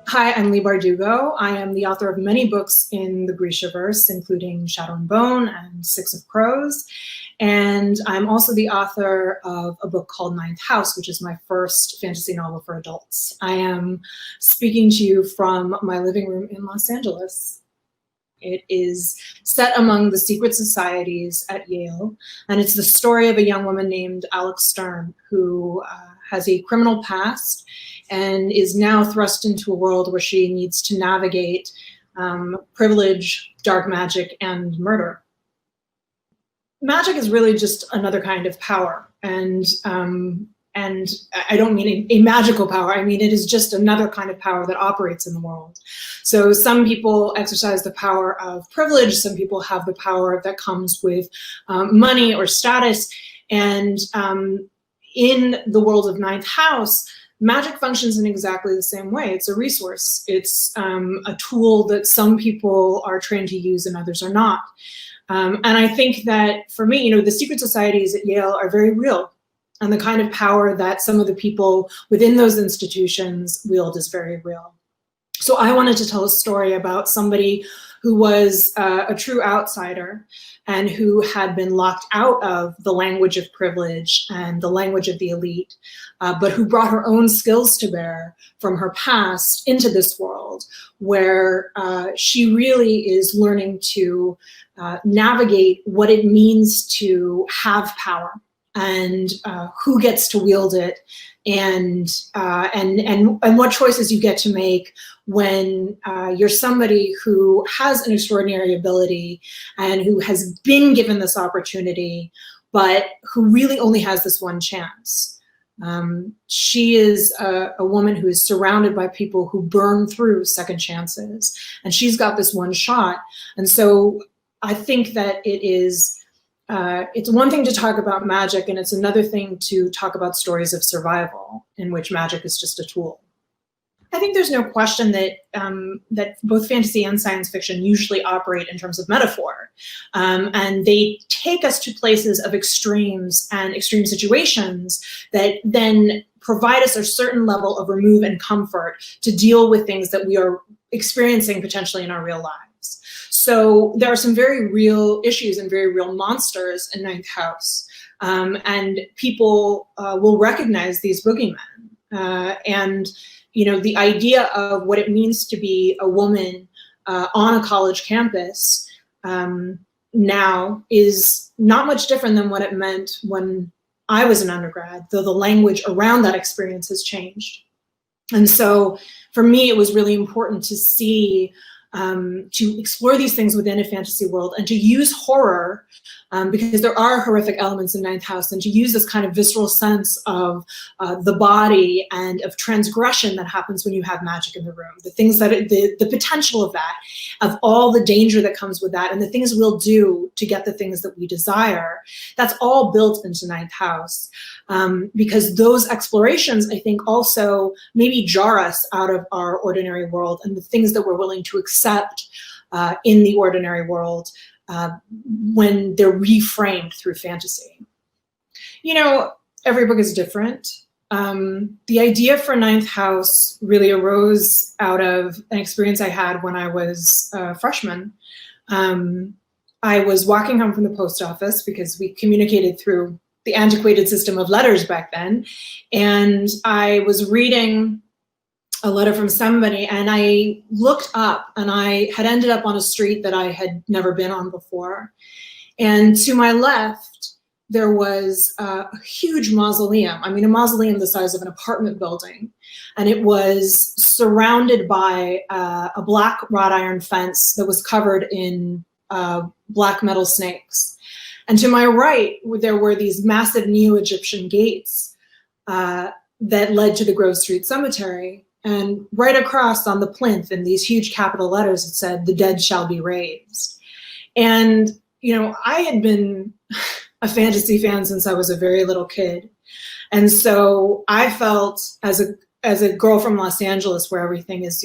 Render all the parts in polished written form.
Hi, I'm Leigh Bardugo. I am the author of many books in the Grishaverse, including Shadow and Bone and Six of Crows. And I'm also the author of a book called Ninth House, which is my first fantasy novel for adults. I am speaking to you from my living room in Los Angeles. It is set among the secret societies at Yale, and it's the story of a young woman named Alex Stern who has a criminal past and is now thrust into a world where she needs to navigate privilege, dark magic, and murder. Magic is really just another kind of power, and I don't mean a magical power. I mean, it is just another kind of power that operates in the world. So some people exercise the power of privilege. Some people have the power that comes with money or status. And in the world of Ninth House, magic functions in exactly the same way. It's a resource. It's a tool that some people are trained to use and others are not. And I think that for me, the secret societies at Yale are very real. And the kind of power that some of the people within those institutions wield is very real. So I wanted to tell a story about somebody who was a true outsider and who had been locked out of the language of privilege and the language of the elite, but who brought her own skills to bear from her past into this world where she really is learning to navigate what it means to have power and who gets to wield it, and what choices you get to make when you're somebody who has an extraordinary ability and who has been given this opportunity, but who really only has this one chance. She is a woman who is surrounded by people who burn through second chances, and she's got this one shot. And so I think that it's one thing to talk about magic, and it's another thing to talk about stories of survival in which magic is just a tool. I think there's no question that that both fantasy and science fiction usually operate in terms of metaphor, and they take us to places of extremes and extreme situations that then provide us a certain level of remove and comfort to deal with things that we are experiencing potentially in our real lives. So there are some very real issues and very real monsters in Ninth House, and people will recognize these boogeymen. And the idea of what it means to be a woman on a college campus now is not much different than what it meant when I was an undergrad, though the language around that experience has changed. And so for me, it was really important to see to explore these things within a fantasy world and to use horror, because there are horrific elements in Ninth House, and to use this kind of visceral sense of the body and of transgression that happens when you have magic in the room, the things that, the potential of that, of all the danger that comes with that, and the things we'll do to get the things that we desire. That's all built into Ninth House, because those explorations, I think, also maybe jar us out of our ordinary world and the things that we're willing to accept in the ordinary world when they're reframed through fantasy. Every book is different. The idea for Ninth House really arose out of an experience I had when I was a freshman. I was walking home from the post office because we communicated through the antiquated system of letters back then, and I was reading a letter from somebody, and I looked up, and I had ended up on a street that I had never been on before. And to my left, there was a huge mausoleum. I mean, a mausoleum the size of an apartment building. And it was surrounded by a black wrought iron fence that was covered in black metal snakes. And to my right, there were these massive Neo-Egyptian gates that led to the Grove Street Cemetery. And right across on the plinth in these huge capital letters, it said, "The dead shall be raised." And, I had been a fantasy fan since I was a very little kid. And so I felt as a girl from Los Angeles, where everything is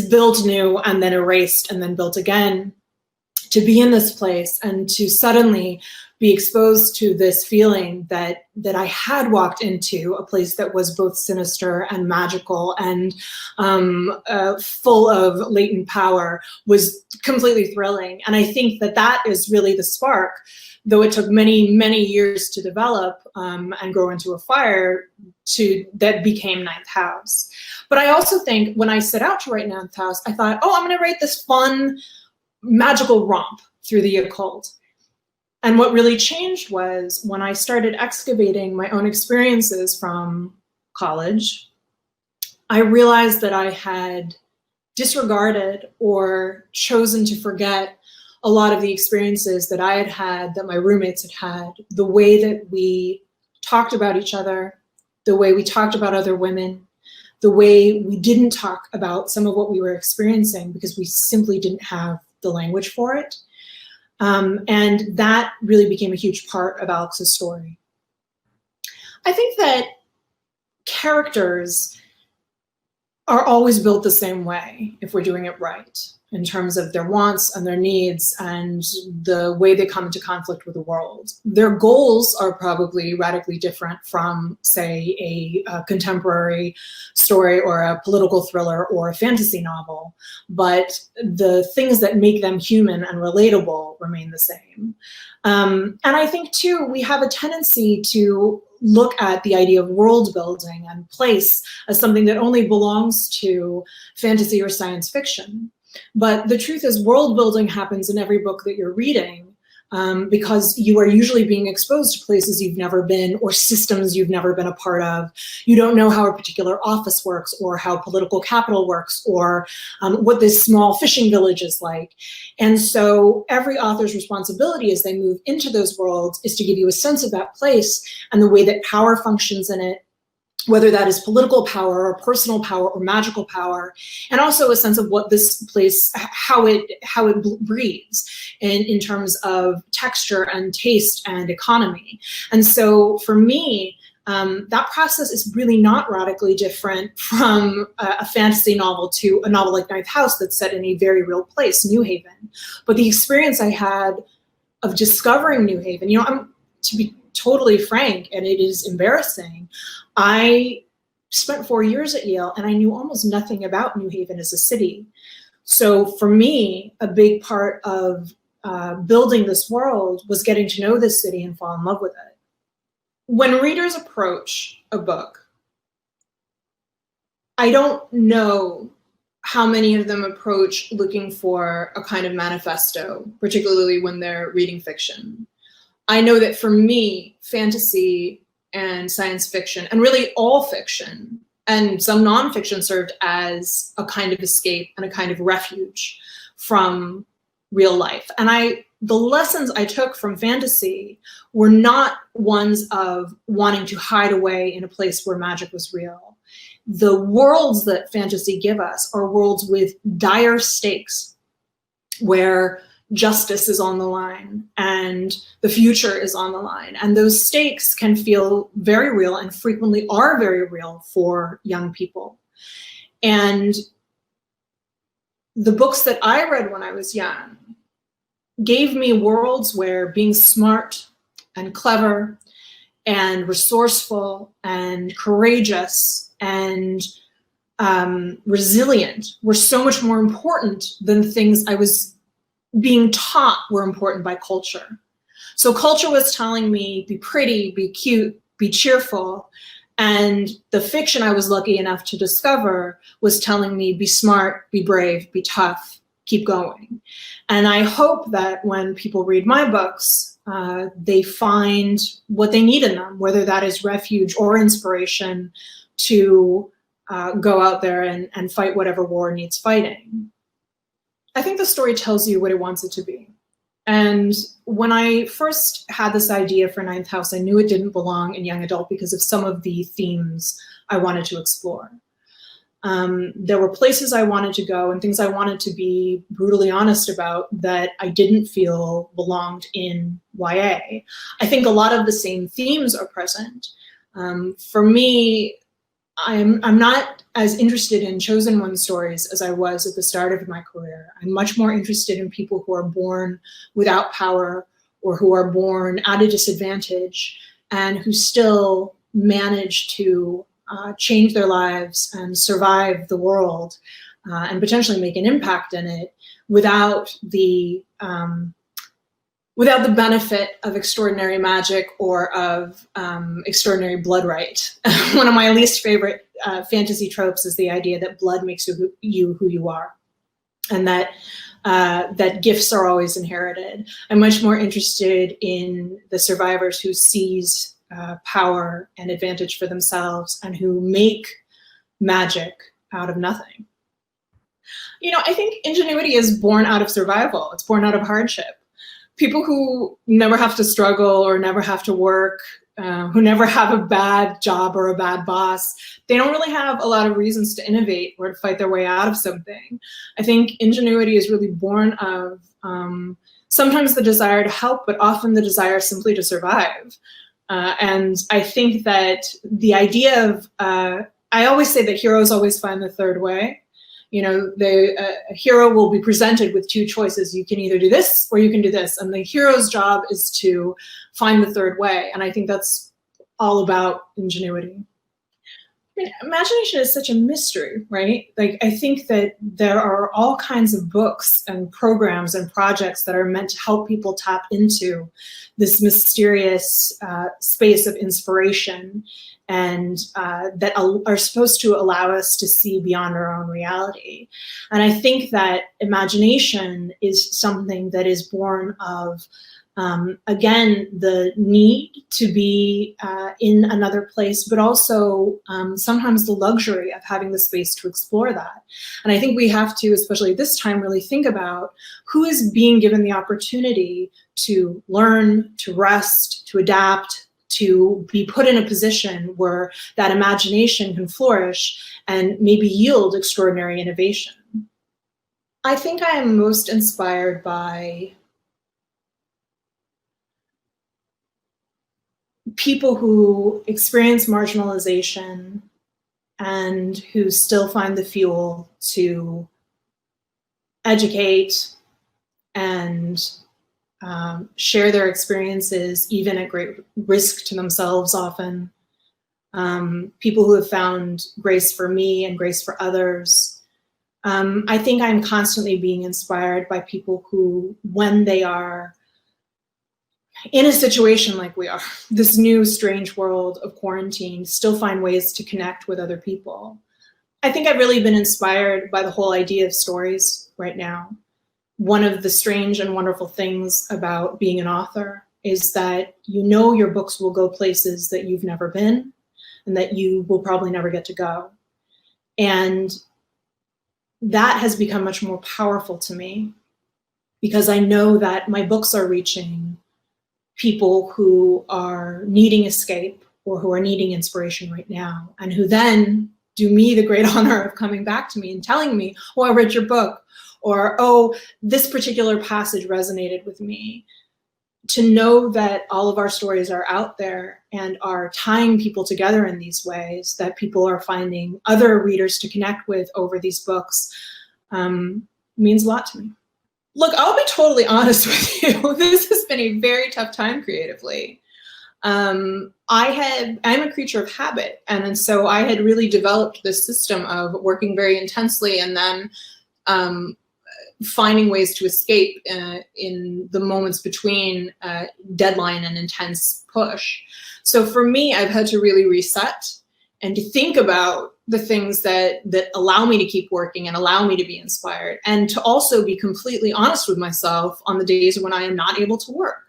built new and then erased and then built again, to be in this place and to suddenly be exposed to this feeling that I had walked into a place that was both sinister and magical and full of latent power was completely thrilling. And I think that that is really the spark, though it took many, many years to develop and grow into a fire that became Ninth House. But I also think when I set out to write Ninth House, I thought, oh, I'm gonna write this fun, magical romp through the occult. And what really changed was when I started excavating my own experiences from college, I realized that I had disregarded or chosen to forget a lot of the experiences that I had had, that my roommates had had, the way that we talked about each other, the way we talked about other women, the way we didn't talk about some of what we were experiencing because we simply didn't have the language for it. And that really became a huge part of Alex's story. I think that characters are always built the same way if we're doing it right, in terms of their wants and their needs and the way they come into conflict with the world. Their goals are probably radically different from, say, a contemporary story or a political thriller or a fantasy novel, but the things that make them human and relatable remain the same. And I think, too, we have a tendency to look at the idea of world building and place as something that only belongs to fantasy or science fiction. But the truth is, world building happens in every book that you're reading because you are usually being exposed to places you've never been or systems you've never been a part of. You don't know how a particular office works or how political capital works or what this small fishing village is like. And so every author's responsibility as they move into those worlds is to give you a sense of that place and the way that power functions in it, whether that is political power or personal power or magical power, and also a sense of what this place, how it breathes in terms of texture and taste and economy. And so for me, that process is really not radically different from a fantasy novel to a novel like Ninth House that's set in a very real place, New Haven. But the experience I had of discovering New Haven, to be totally frank, and it is embarrassing, I spent 4 years at Yale and I knew almost nothing about New Haven as a city. So for me, a big part of building this world was getting to know this city and fall in love with it. When readers approach a book, I don't know how many of them approach looking for a kind of manifesto, particularly when they're reading fiction. I know that for me, fantasy and science fiction, and really all fiction, and some nonfiction, served as a kind of escape and a kind of refuge from real life. And the lessons I took from fantasy were not ones of wanting to hide away in a place where magic was real. The worlds that fantasy give us are worlds with dire stakes, where justice is on the line and the future is on the line. And those stakes can feel very real and frequently are very real for young people. And the books that I read when I was young gave me worlds where being smart and clever and resourceful and courageous and resilient were so much more important than things I was being taught were important by culture. So culture was telling me, be pretty, be cute, be cheerful. And the fiction I was lucky enough to discover was telling me, be smart, be brave, be tough, keep going. And I hope that when people read my books, they find what they need in them, whether that is refuge or inspiration to go out there and fight whatever war needs fighting. I think the story tells you what it wants it to be. And when I first had this idea for Ninth House, I knew it didn't belong in young adult because of some of the themes I wanted to explore. There were places I wanted to go and things I wanted to be brutally honest about that I didn't feel belonged in YA. I think a lot of the same themes are present. For me, I'm not as interested in chosen one stories as I was at the start of my career. I'm much more interested in people who are born without power or who are born at a disadvantage and who still manage to change their lives and survive the world and potentially make an impact in it without the benefit of extraordinary magic or of extraordinary blood right. One of my least favorite fantasy tropes is the idea that blood makes you who you are, and that that gifts are always inherited. I'm much more interested in the survivors who seize power and advantage for themselves and who make magic out of nothing. You know, I think ingenuity is born out of survival. It's born out of hardship. People who never have to struggle or never have to work, who never have a bad job or a bad boss, they don't really have a lot of reasons to innovate or to fight their way out of something. I think ingenuity is really born of sometimes the desire to help, but often the desire simply to survive. And I think that the idea of, I always say that heroes always find the third way. You know, a hero will be presented with two choices. You can either do this or you can do this. And the hero's job is to find the third way. And I think that's all about ingenuity. I mean, imagination is such a mystery, right? Like, I think that there are all kinds of books and programs and projects that are meant to help people tap into this mysterious space of inspiration and that are supposed to allow us to see beyond our own reality. And I think that imagination is something that is born of, again, the need to be in another place, but also sometimes the luxury of having the space to explore that. And I think we have to, especially this time, really think about who is being given the opportunity to learn, to rest, to adapt, to be put in a position where that imagination can flourish and maybe yield extraordinary innovation. I think I am most inspired by people who experience marginalization and who still find the fuel to educate and share their experiences, even at great risk to themselves often. People who have found grace for me and grace for others. I think I'm constantly being inspired by people who, when they are in a situation like we are, this new strange world of quarantine, still find ways to connect with other people. I think I've really been inspired by the whole idea of stories right now. One of the strange and wonderful things about being an author is that you know your books will go places that you've never been and that you will probably never get to go. And that has become much more powerful to me because I know that my books are reaching people who are needing escape or who are needing inspiration right now, and who then do me the great honor of coming back to me and telling me, oh, I read your book, or, oh, this particular passage resonated with me. To know that all of our stories are out there and are tying people together in these ways, that people are finding other readers to connect with over these books, means a lot to me. Look, I'll be totally honest with you. This has been a very tough time creatively. I'm a creature of habit. And so I had really developed this system of working very intensely and then finding ways to escape in the moments between deadline and intense push. So for me, I've had to really reset and to think about the things that allow me to keep working and allow me to be inspired, and to also be completely honest with myself on the days when I am not able to work.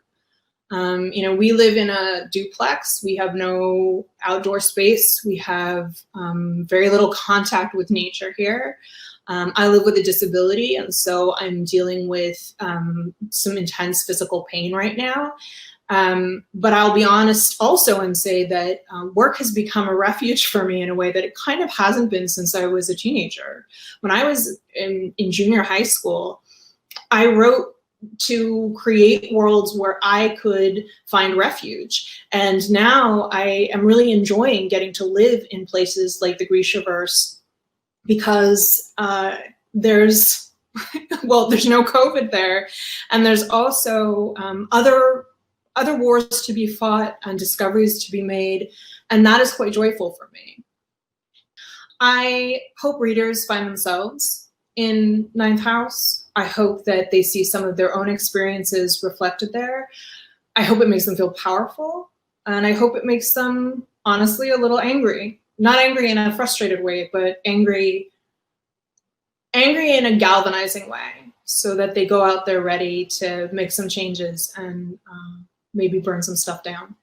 You know, we live in a duplex. We have no outdoor space. We have very little contact with nature here. I live with a disability, and so I'm dealing with some intense physical pain right now. But I'll be honest also and say that work has become a refuge for me in a way that it kind of hasn't been since I was a teenager. When I was in junior high school, I wrote to create worlds where I could find refuge. And now I am really enjoying getting to live in places like the Grishaverse because there's, well, there's no COVID there. And there's also other wars to be fought and discoveries to be made. And that is quite joyful for me. I hope readers find themselves in Ninth House. I hope that they see some of their own experiences reflected there. I hope it makes them feel powerful. And I hope it makes them, honestly, a little angry. Not angry in a frustrated way, but angry in a galvanizing way, so that they go out there ready to make some changes and maybe burn some stuff down.